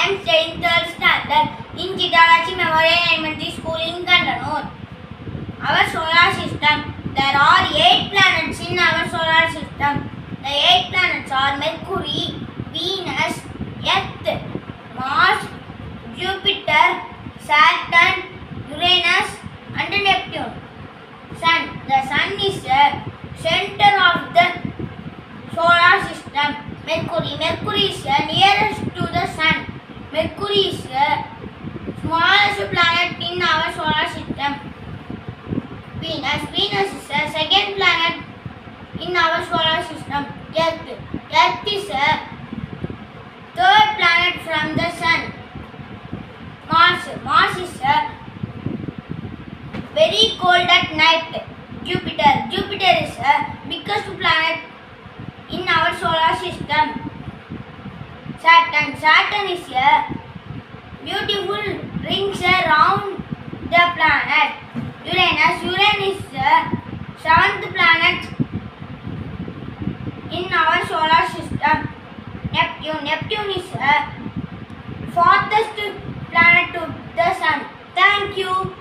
I am studying third standard in Chitalachi Memorial Elementary School in Kandanur. Our solar system. There are 8 planets in our solar system. The 8 planets are Mercury, Venus, Earth, Mars, Jupiter, Saturn, Uranus, and Neptune. Sun. The Sun is the center of the solar system. Mercury is the nearest to the Sun. Mercury is the smallest planet in our solar system. Venus is the second planet in our solar system. Earth is the third planet from the Sun. Mars is very cold at night. Jupiter is the biggest planet in our solar system. Saturn is a beautiful rings around the planet. Uranus is the 7th planet in our solar system. Neptune is the farthest planet to the Sun. Thank you.